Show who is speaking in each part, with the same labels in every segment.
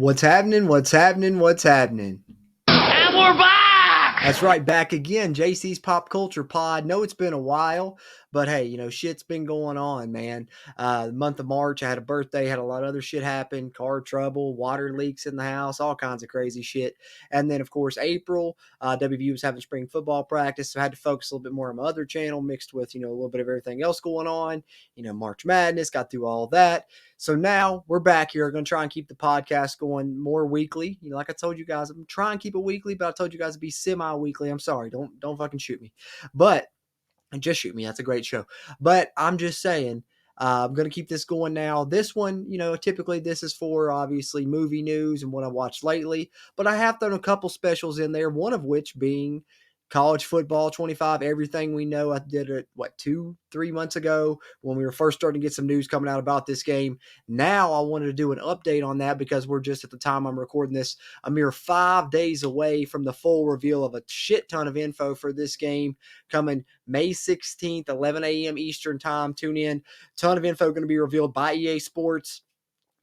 Speaker 1: What's happening? What's happening? What's happening?
Speaker 2: And we're back!
Speaker 1: That's right, back again. JC's Pop Culture Pod. Know it's been a while, but hey, shit's been going on, man. The month of March, I had a birthday, had a lot of other shit happen, car trouble, water leaks in the house, all kinds of crazy shit. And then, of course, April, WVU was having spring football practice, so I had to focus a little bit more on my other channel, mixed with, a little bit of everything else going on. March Madness, got through all that. So now we're back here. We're going to try and keep the podcast going more weekly. Like I told you guys, I'm trying to keep it weekly, but I told you guys to be semi-weekly. I'm sorry. Don't fucking shoot me. But just shoot me. That's a great show. But I'm just saying, I'm going to keep this going now. This one, typically this is for obviously movie news and what I watched lately. But I have thrown a couple specials in there, one of which being College Football 25, everything we know. I did it, 2-3 months ago when we were first starting to get some news coming out about this game. Now I wanted to do an update on that because we're just at the time I'm recording this, a mere 5 days away from the full reveal of a shit ton of info for this game coming May 16th, 11 a.m. Eastern time. Tune in. Ton of info going to be revealed by EA Sports.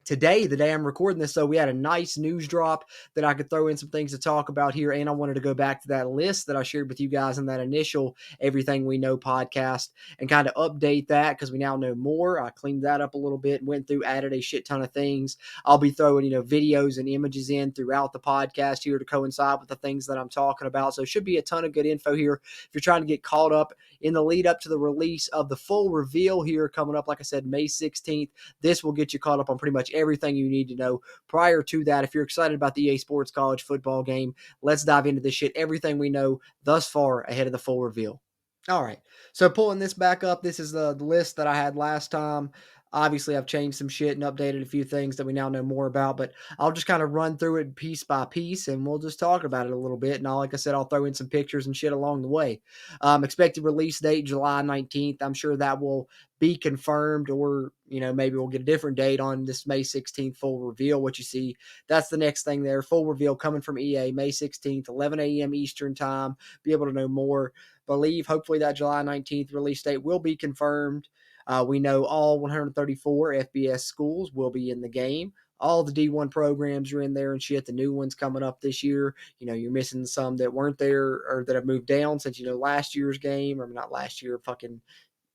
Speaker 1: Today, the day I'm recording this, so we had a nice news drop that I could throw in some things to talk about here. And I wanted to go back to that list that I shared with you guys in that initial Everything We Know podcast and kind of update that because we now know more. I cleaned that up a little bit, went through, added a shit ton of things. I'll be throwing, videos and images in throughout the podcast here to coincide with the things that I'm talking about. So it should be a ton of good info here if you're trying to get caught up in the lead up to the release of the full reveal here coming up, like I said, May 16th. This will get you caught up on pretty much everything you need to know prior to that. If you're excited about the EA Sports college football game, let's dive into this shit. Everything we know thus far ahead of the full reveal. All right. So pulling this back up, this is the list that I had last time. Obviously, I've changed some shit and updated a few things that we now know more about, but I'll just kind of run through it piece by piece and we'll just talk about it a little bit. And like I said, I'll throw in some pictures and shit along the way. Expected release date, July 19th. I'm sure that will be confirmed, or maybe we'll get a different date on this May 16th full reveal. What you see, that's the next thing there. Full reveal coming from EA May 16th, 11 a.m. Eastern time. Be able to know more. Believe hopefully that July 19th release date will be confirmed. We know all 134 FBS schools will be in the game. All the D1 programs are in there and shit. The new ones coming up this year. You're missing some that weren't there or that have moved down since, last year's game, or not last year, fucking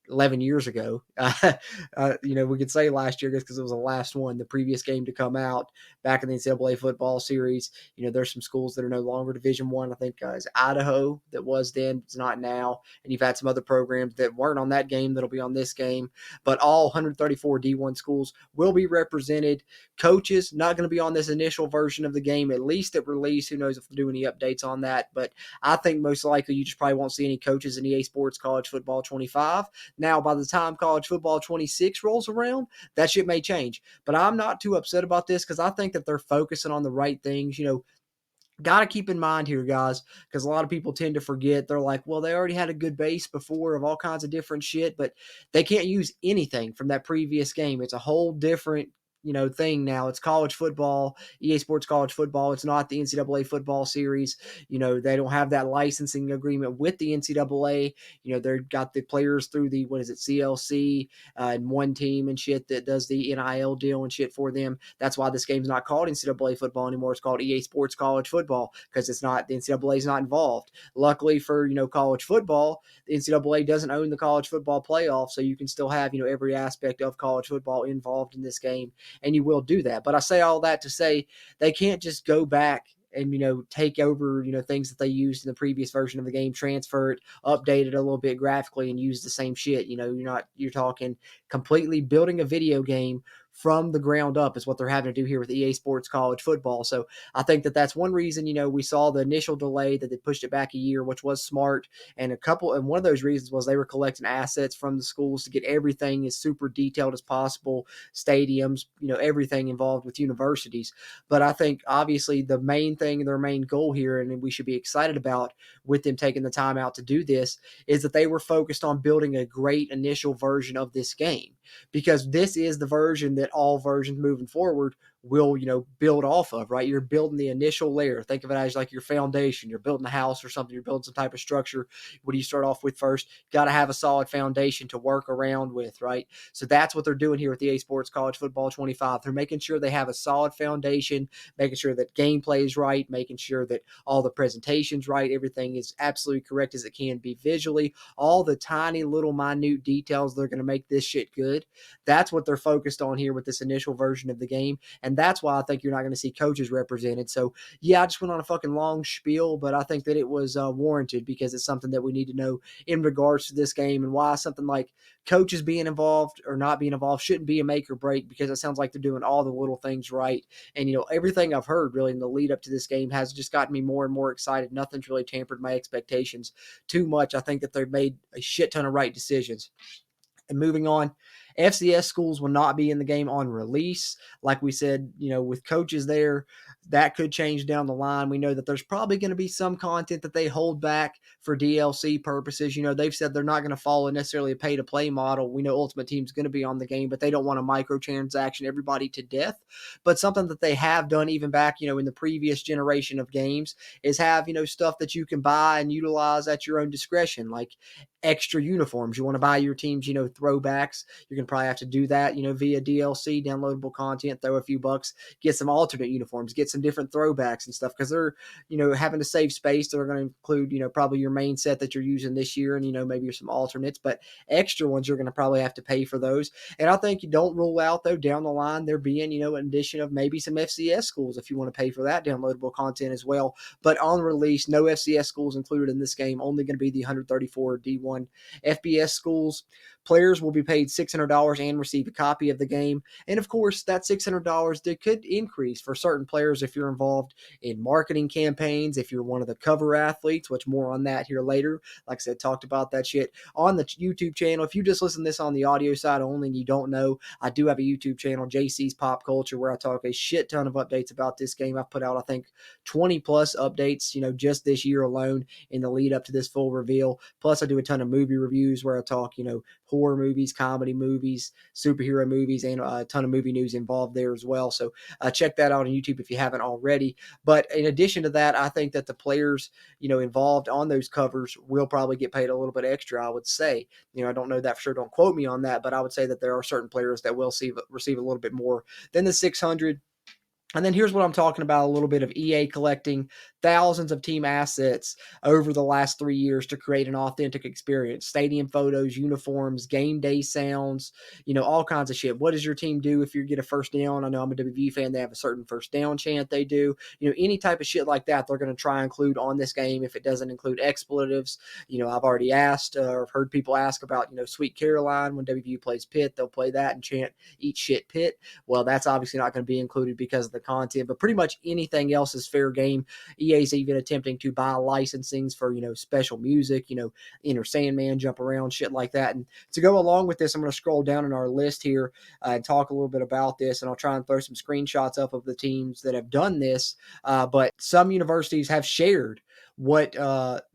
Speaker 1: 11 years ago. We could say last year just because it was the last one, the previous game to come out back in the NCAA football series. There's some schools that are no longer Division One. I think is Idaho that was then, it's not now. And you've had some other programs that weren't on that game that'll be on this game. But all 134 D1 schools will be represented. Coaches not going to be on this initial version of the game, at least at release. Who knows if they'll do any updates on that. But I think most likely you just probably won't see any coaches in EA Sports College Football 25. Now, by the time College Football 26 rolls around, that shit may change. But I'm not too upset about this because I think that they're focusing on the right things. Got to keep in mind here, guys, because a lot of people tend to forget. They're like, well, they already had a good base before of all kinds of different shit, but they can't use anything from that previous game. It's a whole different thing now. It's college football, EA Sports College Football. It's not the NCAA football series. They don't have that licensing agreement with the NCAA. They've got the players through the, CLC and one team and shit that does the NIL deal and shit for them. That's why this game's not called NCAA football anymore. It's called EA Sports College Football because it's not, the NCAA is not involved. Luckily for, college football, the NCAA doesn't own the college football playoff, so you can still have, every aspect of college football involved in this game. And you will do that. But I say all that to say they can't just go back and, take over, things that they used in the previous version of the game, transfer it, update it a little bit graphically and use the same shit. You're talking completely building a video game from the ground up is what they're having to do here with EA Sports College Football. So I think that that's one reason, we saw the initial delay that they pushed it back a year, which was smart. And one of those reasons was they were collecting assets from the schools to get everything as super detailed as possible, stadiums, everything involved with universities. But I think obviously the main thing, their main goal here, and we should be excited about with them taking the time out to do this, is that they were focused on building a great initial version of this game, because this is the version that all versions moving forward will, build off of, right? You're building the initial layer. Think of it as like your foundation. You're building a house or something. You're building some type of structure. What do you start off with first? Got to have a solid foundation to work around with, right? So that's what they're doing here with the EA Sports College Football 25. They're making sure they have a solid foundation, making sure that gameplay is right, making sure that all the presentations right, everything is absolutely correct as it can be visually, all the tiny little minute details that are going to make this shit good. That's what they're focused on here with this initial version of the game. And that's why I think you're not going to see coaches represented. So, yeah, I just went on a fucking long spiel, but I think that it was warranted because it's something that we need to know in regards to this game and why something like coaches being involved or not being involved shouldn't be a make or break because it sounds like they're doing all the little things right. And, everything I've heard really in the lead up to this game has just gotten me more and more excited. Nothing's really tampered my expectations too much. I think that they've made a shit ton of right decisions. And moving on, FCS schools will not be in the game on release. Like we said, with coaches there, that could change down the line. We know that there's probably going to be some content that they hold back for DLC purposes. They've said they're not going to follow necessarily a pay to play model. We know Ultimate Team's going to be on the game, but they don't want to microtransaction everybody to death. But something that they have done even back, in the previous generation of games is have, stuff that you can buy and utilize at your own discretion, like extra uniforms. You want to buy your teams, throwbacks. You're going to probably have to do that, via DLC, downloadable content, throw a few bucks, get some alternate uniforms, get some different throwbacks and stuff because they're, having to save space. They're going to include, probably your main set that you're using this year and, maybe some alternates, but extra ones you're going to probably have to pay for those. And I think you don't rule out, though, down the line there being, an addition of maybe some FCS schools if you want to pay for that downloadable content as well. But on release, no FCS schools included in this game, only going to be the 134 D1 FBS schools. Players will be paid $600 and receive a copy of the game. And of course, that $600 that could increase for certain players if you're involved in marketing campaigns, if you're one of the cover athletes, which more on that here later. Like I said, talked about that shit on the YouTube channel. If you just listen to this on the audio side only and you don't know, I do have a YouTube channel, JC's Pop Culture, where I talk a shit ton of updates about this game. I've put out, I think, 20 plus updates, just this year alone in the lead up to this full reveal. Plus, I do a ton of movie reviews where I talk, horror movies, comedy movies, superhero movies, and a ton of movie news involved there as well. So check that out on YouTube if you haven't already. But in addition to that, I think that the players, involved on those covers will probably get paid a little bit extra, I would say. I don't know that for sure. Don't quote me on that, but I would say that there are certain players that will receive a little bit more than the 600. And then here's what I'm talking about, a little bit of EA collecting thousands of team assets over the last 3 years to create an authentic experience. Stadium photos, uniforms, game day sounds, all kinds of shit. What does your team do if you get a first down? I know I'm a WV fan. They have a certain first down chant they do. Any type of shit like that, they're going to try and include on this game if it doesn't include expletives. I've already asked or heard people ask about, Sweet Caroline when WVU plays Pitt. They'll play that and chant Eat Shit Pitt. Well, that's obviously not going to be included because of the content, but pretty much anything else is fair game. EA's even attempting to buy licensings for, special music, Inner Sandman, Jump Around, shit like that. And to go along with this, I'm going to scroll down in our list here and talk a little bit about this, and I'll try and throw some screenshots up of the teams that have done this. But some universities have shared what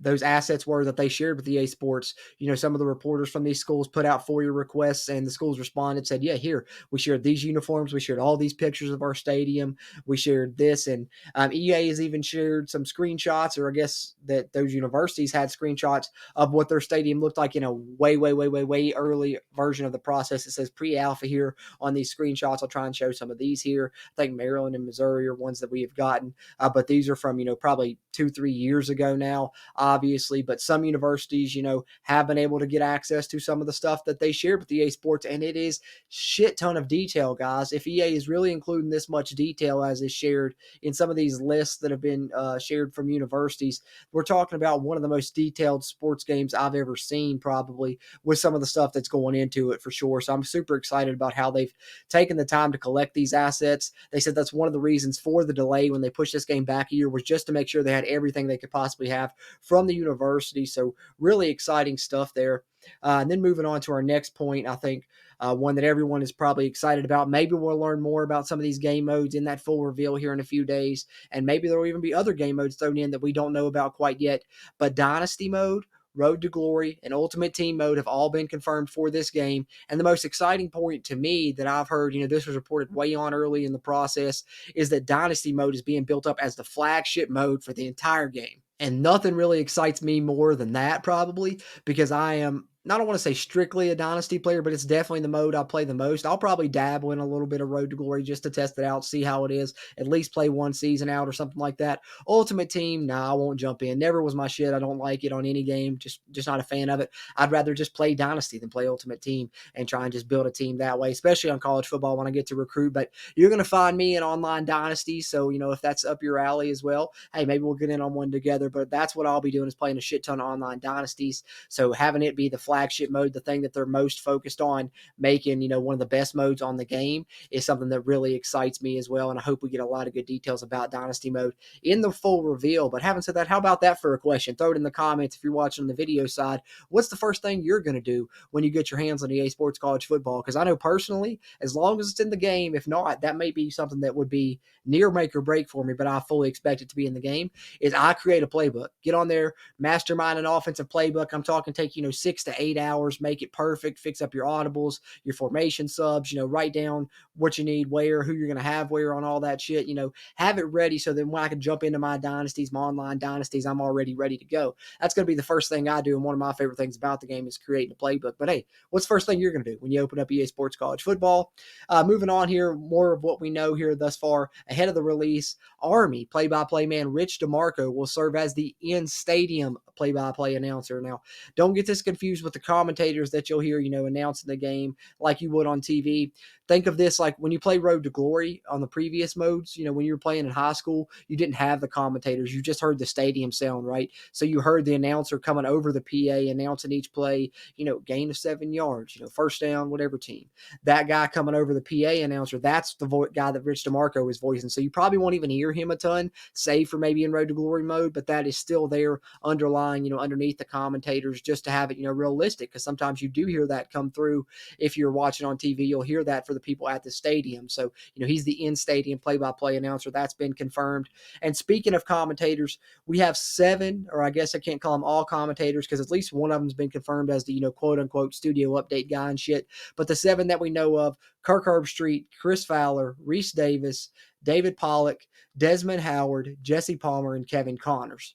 Speaker 1: those assets were that they shared with EA Sports. Some of the reporters from these schools put out FOIA requests, and the schools responded, said, yeah, here, we shared these uniforms, we shared all these pictures of our stadium, we shared this, and EA has even shared some screenshots, or I guess that those universities had screenshots of what their stadium looked like in a way, way, way, way, way early version of the process. It says pre-alpha here on these screenshots. I'll try and show some of these here. I think Maryland and Missouri are ones that we have gotten, but these are from, probably 2-3 years ago now, obviously, but some universities, have been able to get access to some of the stuff that they shared with EA Sports, and it is shit ton of detail, guys. If EA is really including this much detail as is shared in some of these lists that have been shared from universities, we're talking about one of the most detailed sports games I've ever seen, probably, with some of the stuff that's going into it for sure. So I'm super excited about how they've taken the time to collect these assets. They said that's one of the reasons for the delay when they pushed this game back a year, was just to make sure they had everything they could possibly have from the university. So really exciting stuff there. And then moving on to our next point, I think one that everyone is probably excited about. Maybe we'll learn more about some of these game modes in that full reveal here in a few days. And maybe there will even be other game modes thrown in that we don't know about quite yet. But Dynasty mode Road to Glory, and Ultimate Team Mode have all been confirmed for this game. And the most exciting point to me that I've heard, this was reported way on early in the process, is that Dynasty Mode is being built up as the flagship mode for the entire game. And nothing really excites me more than that, probably, because I don't want to say strictly a Dynasty player, but it's definitely the mode I play the most. I'll probably dabble in a little bit of Road to Glory just to test it out, see how it is, at least play one season out or something like that. Ultimate Team, nah, I won't jump in. Never was my shit. I don't like it on any game. Just not a fan of it. I'd rather just play Dynasty than play Ultimate Team and try and just build a team that way, especially on college football when I get to recruit. But you're going to find me in online Dynasty. So, if that's up your alley as well, hey, maybe we'll get in on one together. But that's what I'll be doing, is playing a shit ton of online Dynasties. So having it be the flagship mode, the thing that they're most focused on making, one of the best modes on the game, is something that really excites me as well. And I hope we get a lot of good details about Dynasty mode in the full reveal. But having said that, how about that for a question? Throw it in the comments if you're watching on the video side. What's the first thing you're going to do when you get your hands on EA Sports College Football? Because I know personally, as long as it's in the game, if not, that may be something that would be near make or break for me, but I fully expect it to be in the game, is I create a playbook. Get on there, mastermind an offensive playbook. I'm talking take, 6 to 8 hours, make it perfect, fix up your audibles, your formation subs, write down what you need where, who you're going to have where on all that shit, have it ready so then when I can jump into my dynasties, my online dynasties, I'm already ready to go. That's going to be the first thing I do. And one of my favorite things about the game is creating a playbook. But hey, what's the first thing you're going to do when you open up EA Sports College Football? Moving on here, more of what we know here thus far. Ahead of the release, Army play-by-play man Rich DeMarco will serve as the in-stadium play-by-play announcer. Now, don't get this confused with the commentators that you'll hear, announcing the game like you would on TV. Think of this like when you play Road to Glory on the previous modes, when you were playing in high school, you didn't have the commentators. You just heard the stadium sound, right? So you heard the announcer coming over the PA announcing each play, gain of 7 yards, first down, whatever team. That guy coming over the PA announcer, that's the guy that Rich DeMarco is voicing. So you probably won't even hear him a ton, save for maybe in Road to Glory mode, but that is still there underlying, underneath the commentators just to have it, realistic, because sometimes you do hear that come through. If you're watching on TV, you'll hear that for the people at the stadium. So, he's the in-stadium play-by-play announcer. That's been confirmed. And speaking of commentators, we have 7, or I guess I can't call them all commentators because at least one of them's been confirmed as the, quote-unquote studio update guy and shit. But the 7 that we know of, Kirk Herbstreit, Chris Fowler, Reese Davis, David Pollock, Desmond Howard, Jesse Palmer, and Kevin Connors.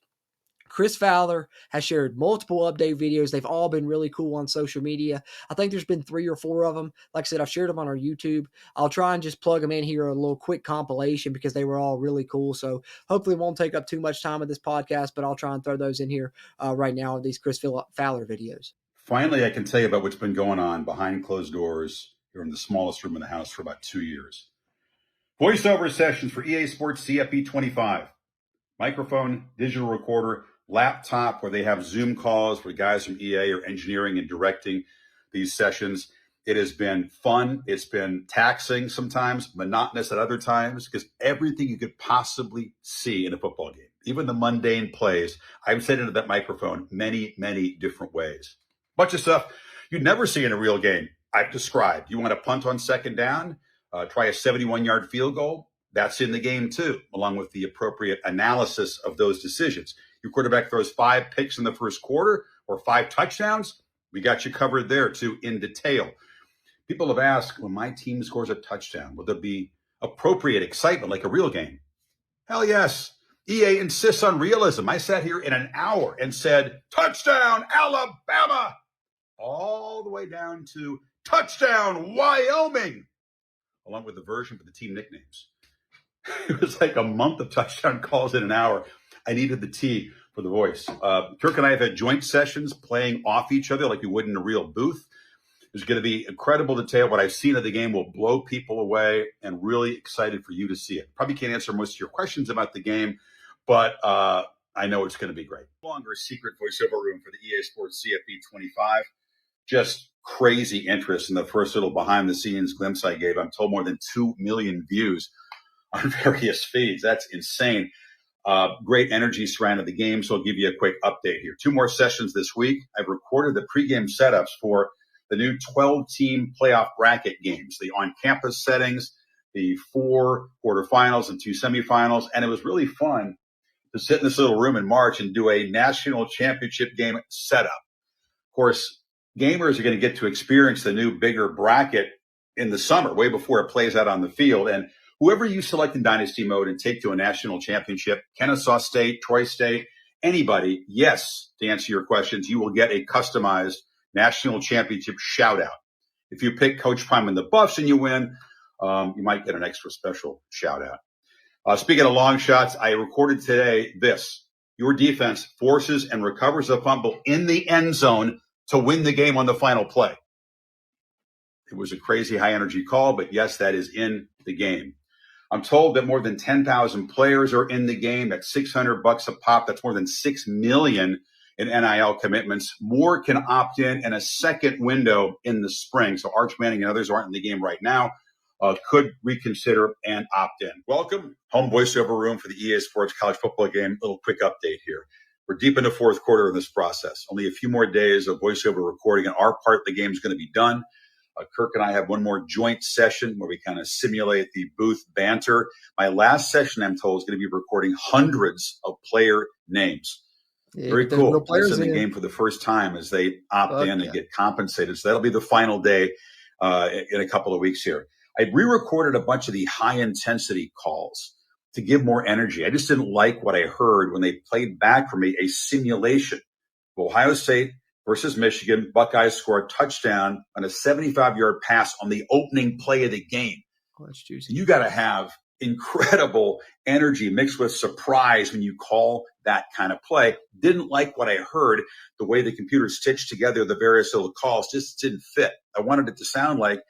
Speaker 1: Chris Fowler has shared multiple update videos. They've all been really cool on social media. I think there's been 3 or 4 of them. Like I said, I've shared them on our YouTube. I'll try and just plug them in here, a little quick compilation, because they were all really cool. So hopefully it won't take up too much time of this podcast, but I'll try and throw those in here right now, these Chris Fowler videos.
Speaker 3: Finally, I can tell you about what's been going on behind closed doors here in the smallest room in the house for about 2 years. Voiceover sessions for EA Sports CFB 25. Microphone, digital recorder, laptop, where they have Zoom calls where guys from EA are engineering and directing these sessions. It has been fun. It's been taxing sometimes, monotonous at other times, because everything you could possibly see in a football game, even the mundane plays, I've said into that microphone many, many different ways. Bunch of stuff you'd never see in a real game. I've described. You want to punt on second down, try a 71-yard field goal. That's in the game too, along with the appropriate analysis of those decisions. Your quarterback throws 5 picks in the first quarter or 5 touchdowns. We got you covered there too in detail. People have asked, when my team scores a touchdown, will there be appropriate excitement like a real game? Hell yes. EA insists on realism. I sat here in an hour and said, touchdown, Alabama, all the way down to touchdown, Wyoming, along with the version for the team nicknames. It was like a month of touchdown calls in an hour. I needed the T for the voice. Kirk and I have had joint sessions playing off each other like we would in a real booth. There's going to be incredible detail. What I've seen of the game will blow people away, and really excited for you to see it. Probably can't answer most of your questions about the game, but I know it's going to be great. No longer a secret voiceover room for the EA Sports CFB 25. Just crazy interest in the first little behind the scenes glimpse I gave. I'm told more than 2 million views on various feeds. That's insane. Great energy surrounding the game. So I'll give you a quick update here. 2 more sessions this week. I've recorded the pregame setups for the new 12-team playoff bracket games, the on-campus settings, the 4 quarterfinals and 2 semifinals. And it was really fun to sit in this little room in March and do a national championship game setup. Of course, gamers are going to get to experience the new bigger bracket in the summer, way before it plays out on the field. And whoever you select in Dynasty mode and take to a national championship, Kennesaw State, Troy State, anybody, yes, to answer your questions, you will get a customized national championship shout out. If you pick Coach Prime and the Buffs and you win, you might get an extra special shout out. Speaking of long shots, I recorded today this. Your defense forces and recovers a fumble in the end zone to win the game on the final play. It was a crazy high energy call, but yes, that is in the game. I'm told that more than 10,000 players are in the game at $600 a pop. That's more than 6 million in NIL commitments. More can opt in a second window in the spring. So Arch Manning and others aren't in the game right now. Could reconsider and opt in. Welcome, home voiceover room for the EA Sports College Football Game. Little quick update here. We're deep in the fourth quarter of this process. Only a few more days of voiceover recording, and our part of the game is going to be done. Kirk and I have one more joint session where we kind of simulate the booth banter. My last session, I'm told, is going to be recording hundreds of player names.
Speaker 1: Yeah,
Speaker 3: very cool.
Speaker 1: No players
Speaker 3: That's in the game for the first time as they opt in and get compensated. So that'll be the final day in a couple of weeks here. I re-recorded a bunch of the high-intensity calls to give more energy. I just didn't like what I heard when they played back for me a simulation of Ohio State versus Michigan. Buckeyes score a touchdown on a 75-yard pass on the opening play of the game.
Speaker 1: Oh, that's juicy.
Speaker 3: You got to have incredible energy mixed with surprise when you call that kind of play. Didn't like what I heard. The way the computer stitched together the various little calls just didn't fit. I wanted it to sound like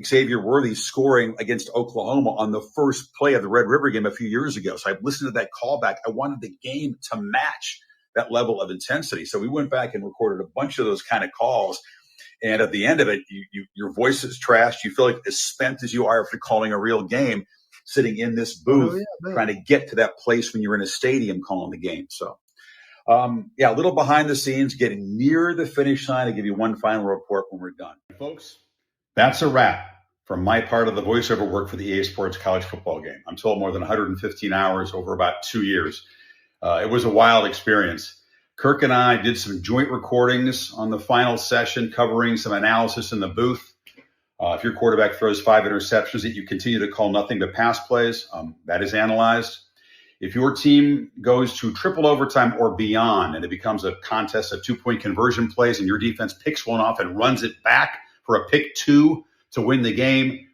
Speaker 3: Xavier Worthy scoring against Oklahoma on the first play of the Red River game a few years ago. So I listened to that callback. I wanted the game to match that level of intensity. So we went back and recorded a bunch of those kind of calls. And at the end of it, your voice is trashed. You feel like as spent as you are after calling a real game, sitting in this booth, trying to get to that place when you're in a stadium calling the game. So, a little behind the scenes, getting near the finish line. I'll give you one final report when we're done. Folks, that's a wrap from my part of the voiceover work for the EA Sports College Football Game. I'm told more than 115 hours over about 2 years. It was a wild experience. Kirk and I did some joint recordings on the final session, covering some analysis in the booth. If your quarterback throws 5 interceptions that you continue to call nothing but pass plays, that is analyzed. If your team goes to triple overtime or beyond and it becomes a contest of 2-point conversion plays and your defense picks one off and runs it back for a pick 2 to win the game,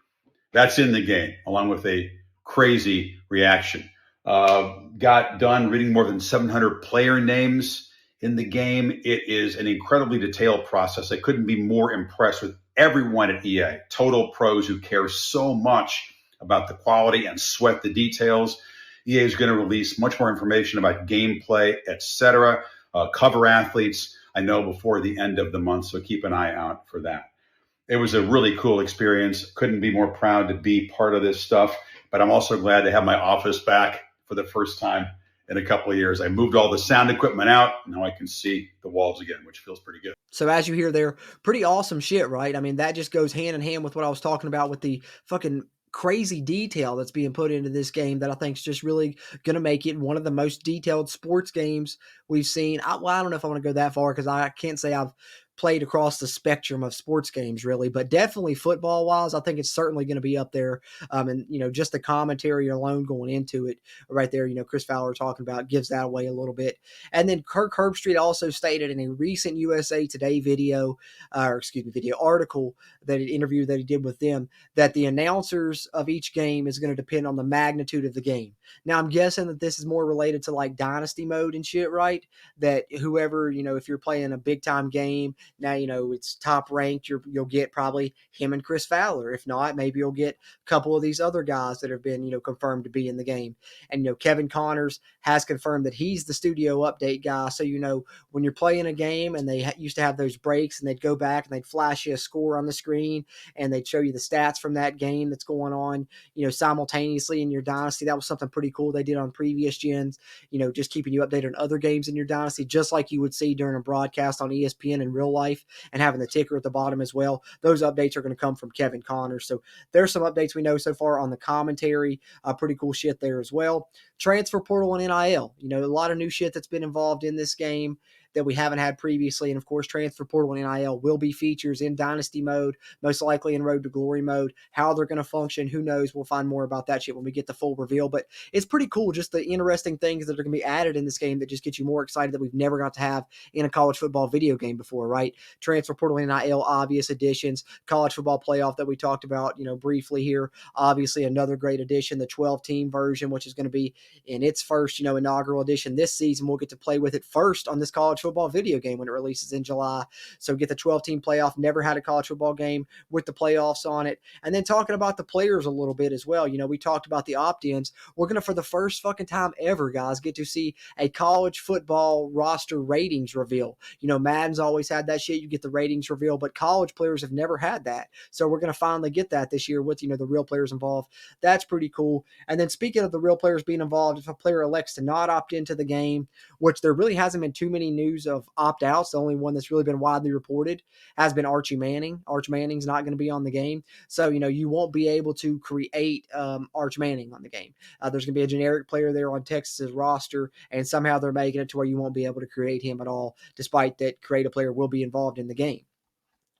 Speaker 3: that's in the game, along with a crazy reaction. Got done reading more than 700 player names in the game. It is an incredibly detailed process. I couldn't be more impressed with everyone at EA, total pros who care so much about the quality and sweat the details. EA is going to release much more information about gameplay, etc. Cover athletes, I know, before the end of the month, so keep an eye out for that. It was a really cool experience. Couldn't be more proud to be part of this stuff, but I'm also glad to have my office back for the first time in a couple of years. I moved all the sound equipment out. Now I can see the walls again, which feels pretty good.
Speaker 1: So as you hear there, pretty awesome shit, right? I mean, that just goes hand in hand with what I was talking about with the fucking crazy detail that's being put into this game that I think is just really going to make it one of the most detailed sports games we've seen. I don't know if I want to go that far because I can't say I've played across the spectrum of sports games really, but definitely football wise, I think it's certainly going to be up there. And just the commentary alone going into it right there, Chris Fowler talking about gives that away a little bit. And then Kirk Herbstreit also stated in a recent USA Today video article, that an interview that he did with them, that the announcers of each game is going to depend on the magnitude of the game. Now I'm guessing that this is more related to like dynasty mode and shit, right? That whoever, if you're playing a big time game, now, it's top ranked. You'll get probably him and Chris Fowler. If not, maybe you'll get a couple of these other guys that have been, confirmed to be in the game. And, Kevin Connors has confirmed that he's the studio update guy. So, when you're playing a game and they used to have those breaks and they'd go back and they'd flash you a score on the screen and they'd show you the stats from that game that's going on, simultaneously in your dynasty. That was something pretty cool they did on previous gens, just keeping you updated on other games in your dynasty, just like you would see during a broadcast on ESPN in real life and having the ticker at the bottom as well. Those updates are going to come from Kevin Connors. So there's some updates we know so far on the commentary. Pretty cool shit there as well. Transfer portal and NIL. A lot of new shit that's been involved in this game that we haven't had previously. And of course, transfer portal and NIL will be features in Dynasty mode, most likely in Road to Glory mode. How they're going to function, who knows? We'll find more about that shit when we get the full reveal. But it's pretty cool, just the interesting things that are going to be added in this game that just get you more excited that we've never got to have in a college football video game before, right? Transfer portal and NIL, obvious additions. College football playoff that we talked about, briefly here. Obviously, another great addition, the 12-team version, which is going to be in its first, inaugural edition this season. We'll get to play with it first on this college football video game when it releases in July. So get the 12-team playoff. Never had a college football game with the playoffs on it. And then talking about the players a little bit as well. We talked about the opt-ins. We're going to, for the first fucking time ever, guys, get to see a college football roster ratings reveal. Madden's always had that shit. You get the ratings reveal, but college players have never had that. So we're going to finally get that this year with, the real players involved. That's pretty cool. And then speaking of the real players being involved, if a player elects to not opt into the game, which there really hasn't been too many news of opt-outs, the only one that's really been widely reported has been Archie Manning. Arch Manning's not going to be on the game. So, you won't be able to create Arch Manning on the game. There's going to be a generic player there on Texas's roster, and somehow they're making it to where you won't be able to create him at all, despite that create a player will be involved in the game.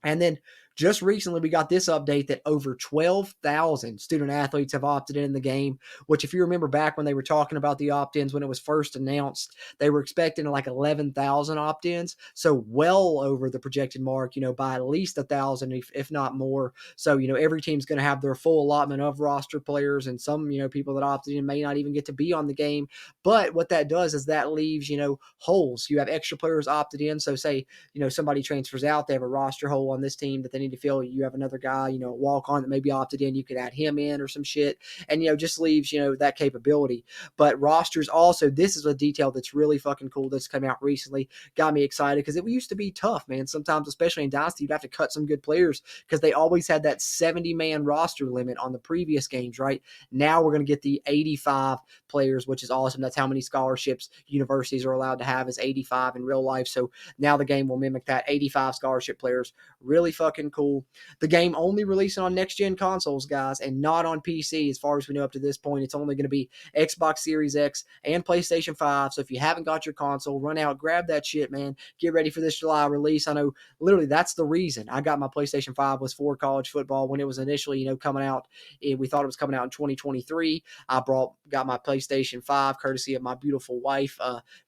Speaker 1: And then just recently, we got this update that over 12,000 student athletes have opted in the game, which if you remember back when they were talking about the opt-ins when it was first announced, they were expecting like 11,000 opt-ins. So well over the projected mark, by at least 1,000, if not more. So, every team's going to have their full allotment of roster players, and some, people that opted in may not even get to be on the game. But what that does is that leaves, holes. You have extra players opted in. So say, somebody transfers out, they have a roster hole on this team that they need to fill. You have another guy, walk on that maybe opted in. You could add him in or some shit, and just leaves that capability. But rosters also, this is a detail that's really fucking cool that's come out recently. Got me excited because it used to be tough, man. Sometimes, especially in Dynasty, you'd have to cut some good players because they always had that 70-man roster limit on the previous games, right? Now we're going to get the 85 players, which is awesome. That's how many scholarships universities are allowed to have, is 85 in real life. So now the game will mimic that. 85 scholarship players. Really fucking cool. The game only releasing on next-gen consoles, guys, and not on PC as far as we know up to this point. It's only going to be Xbox Series X and PlayStation 5. So if you haven't got your console, run out, grab that shit, man. Get ready for this July release. I know literally that's the reason I got my PlayStation 5 was for college football when it was initially, coming out. We thought it was coming out in 2023. I got my PlayStation 5 courtesy of my beautiful wife.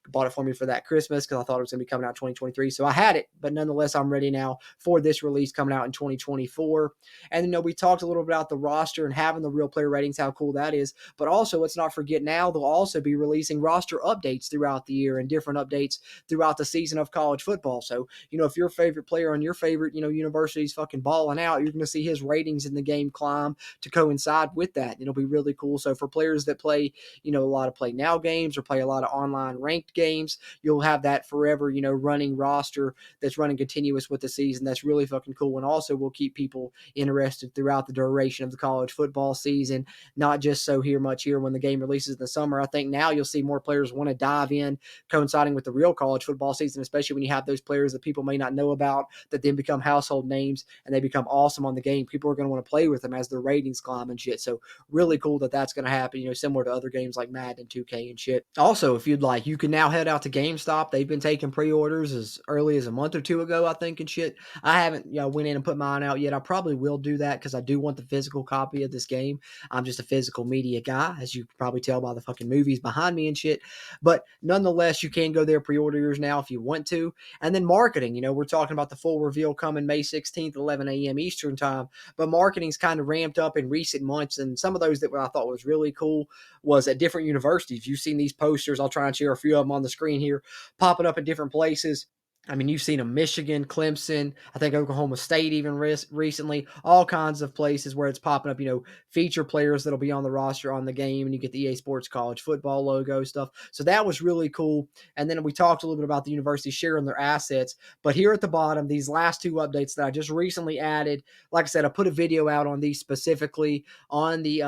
Speaker 1: Bought it for me for that Christmas because I thought it was going to be coming out in 2023. So I had it, but nonetheless, I'm ready now for this release coming out in 2024. And we talked a little bit about the roster and having the real player ratings, how cool that is. But also, let's not forget now they'll also be releasing roster updates throughout the year and different updates throughout the season of college football. So, if your favorite player on your favorite, university's fucking balling out, you're going to see his ratings in the game climb to coincide with that. It'll be really cool. So for players that play, a lot of play now games or play a lot of online ranked games, you'll have that forever, running roster that's running continuous with the season. That's really fucking cool. And also will keep people interested throughout the duration of the college football season, not just so much here when the game releases in the summer. I think now you'll see more players want to dive in coinciding with the real college football season, especially when you have those players that people may not know about that then become household names and they become awesome on the game. People are going to want to play with them as their ratings climb and shit. So really cool that that's going to happen, similar to other games like Madden and 2K and shit. Also, if you'd like, you can now head out to GameStop. They've been taking pre-orders as early as a month or two ago, I think, and shit. I haven't, went in and put mine out yet. I probably will do that because I do want the physical copy of this game. I'm just a physical media guy, as you can probably tell by the fucking movies behind me and shit. But nonetheless, you can go there, pre-order yours now if you want to. And then marketing, we're talking about the full reveal coming May 16th, 11 a.m. Eastern time. But marketing's kind of ramped up in recent months. And some of those that I thought was really cool was at different universities. You've seen these posters. I'll try and share a few of them on the screen here, popping up at different places. I mean, you've seen them Michigan, Clemson, I think Oklahoma State even recently, all kinds of places where it's popping up, feature players that'll be on the roster on the game, and you get the EA Sports College Football logo stuff. So that was really cool. And then we talked a little bit about the university sharing their assets. But here at the bottom, these last two updates that I just recently added, like I said, I put a video out on these specifically on the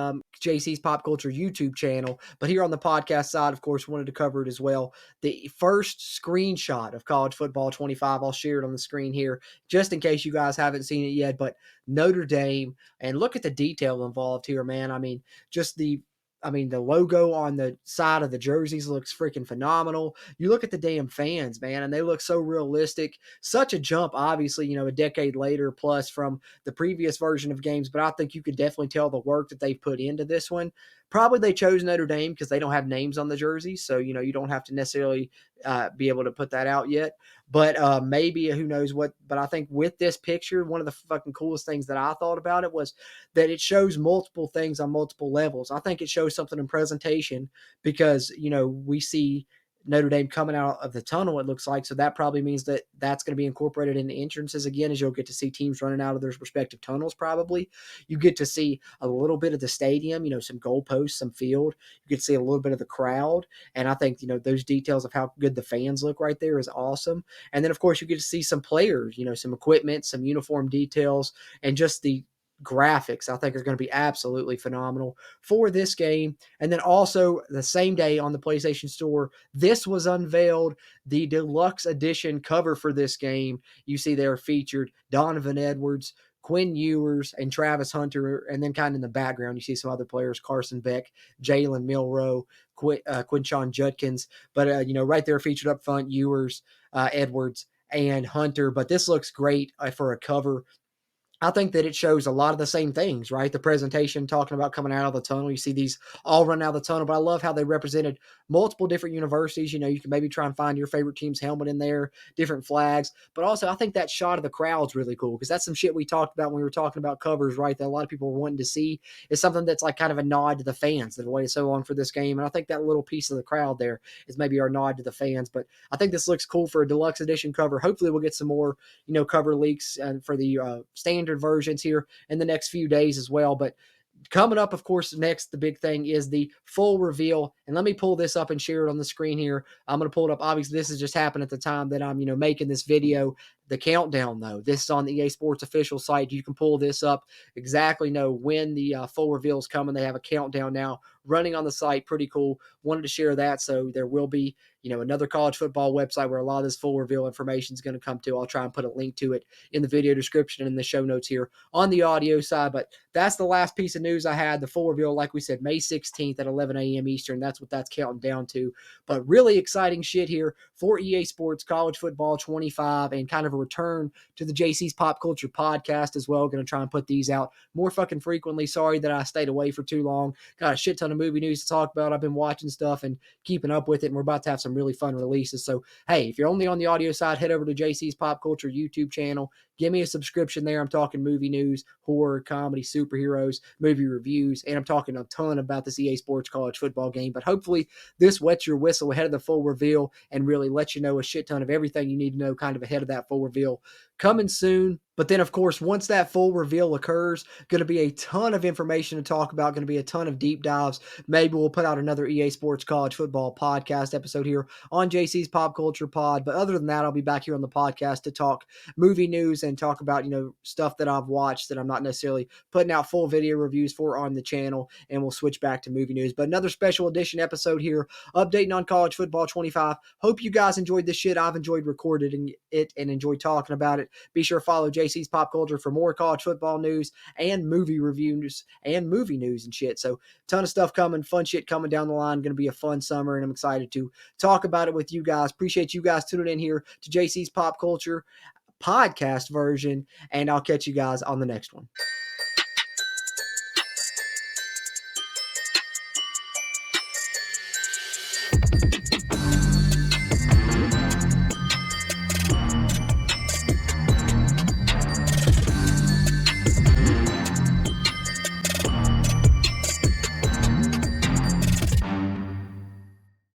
Speaker 1: JC's Pop Culture YouTube channel. But here on the podcast side, of course, wanted to cover it as well. The first screenshot of college football Football 25. I'll share it on the screen here just in case you guys haven't seen it yet. But Notre Dame, and look at the detail involved here, man. I mean, just the logo on the side of the jerseys looks freaking phenomenal. You look at the damn fans, man, and they look so realistic. Such a jump, obviously, a decade later plus from the previous version of games, but I think you could definitely tell the work that they've put into this one. Probably they chose Notre Dame because they don't have names on the jerseys, so you don't have to necessarily be able to put that out yet. But maybe who knows what. But I think with this picture, one of the fucking coolest things that I thought about it was that it shows multiple things on multiple levels. I think it shows something in presentation because we see Notre Dame coming out of the tunnel, it looks like. So that probably means that that's going to be incorporated in the entrances again, as you'll get to see teams running out of their respective tunnels probably. You get to see a little bit of the stadium, some goalposts, some field. You get to see a little bit of the crowd. And I think, those details of how good the fans look right there is awesome. And then, of course, you get to see some players, some equipment, some uniform details, and just the graphics I think are going to be absolutely phenomenal for this game. And then also the same day on the PlayStation Store, this was unveiled, the deluxe edition cover for this game. You see there featured Donovan Edwards, Quinn Ewers, and Travis Hunter. And then kind of in the background, you see some other players, Carson Beck, Jalen Milroe, Quinshon Judkins. But, right there featured up front, Ewers, Edwards, and Hunter. But this looks great for a cover. I think that it shows a lot of the same things, right? The presentation talking about coming out of the tunnel. You see these all run out of the tunnel, but I love how they represented multiple different universities. You can maybe try and find your favorite team's helmet in there, different flags. But also, I think that shot of the crowd's really cool because that's some shit we talked about when we were talking about covers, right? That a lot of people were wanting to see. Is something that's like kind of a nod to the fans that have waited so long for this game. And I think that little piece of the crowd there is maybe our nod to the fans. But I think this looks cool for a deluxe edition cover. Hopefully, we'll get some more, cover leaks for the standard versions here in the next few days as well. But coming up, of course, next, the big thing is the full reveal. And let me pull this up and share it on the screen here. I'm going to pull it up. Obviously, this has just happened at the time that I'm, making this video. The countdown, though, this is on the EA Sports official site. You can pull this up, exactly know when the full reveal is coming. They have a countdown now running on the site. Pretty cool. Wanted to share that. So there will be, another college football website where a lot of this full reveal information is going to come to. I'll try and put a link to it in the video description and in the show notes here on the audio side. But that's the last piece of news I had. The full reveal, like we said, May 16th at 11 a.m. Eastern. That's what that's counting down to. But really exciting shit here for EA Sports College Football 25 and kind of a return to the JC's Pop Culture podcast as well. Going to try and put these out more fucking frequently. Sorry that I stayed away for too long. Got a shit ton of movie news to talk about. I've been watching stuff and keeping up with it, and we're about to have some really fun releases. So, hey, if you're only on the audio side, head over to JC's Pop Culture YouTube channel. Give me a subscription there. I'm talking movie news, horror, comedy, superheroes, movie reviews, and I'm talking a ton about this EA Sports college football game. But hopefully this wets your whistle ahead of the full reveal and really lets you know a shit ton of everything you need to know kind of ahead of that full reveal coming soon. But then, of course, once that full reveal occurs, going to be a ton of information to talk about, going to be a ton of deep dives. Maybe we'll put out another EA Sports College Football podcast episode here on JC's Pop Culture Pod. But other than that, I'll be back here on the podcast to talk movie news and talk about, stuff that I've watched that I'm not necessarily putting out full video reviews for on the channel. And we'll switch back to movie news. But another special edition episode here, updating on College Football 25. Hope you guys enjoyed this shit. I've enjoyed recording it and enjoyed talking about it. Be sure to follow JC's Pop Culture for more college football news and movie reviews and movie news and shit. So, ton of stuff coming, fun shit coming down the line. Going to be a fun summer, and I'm excited to talk about it with you guys. Appreciate you guys tuning in here to JC's Pop Culture podcast version, and I'll catch you guys on the next one.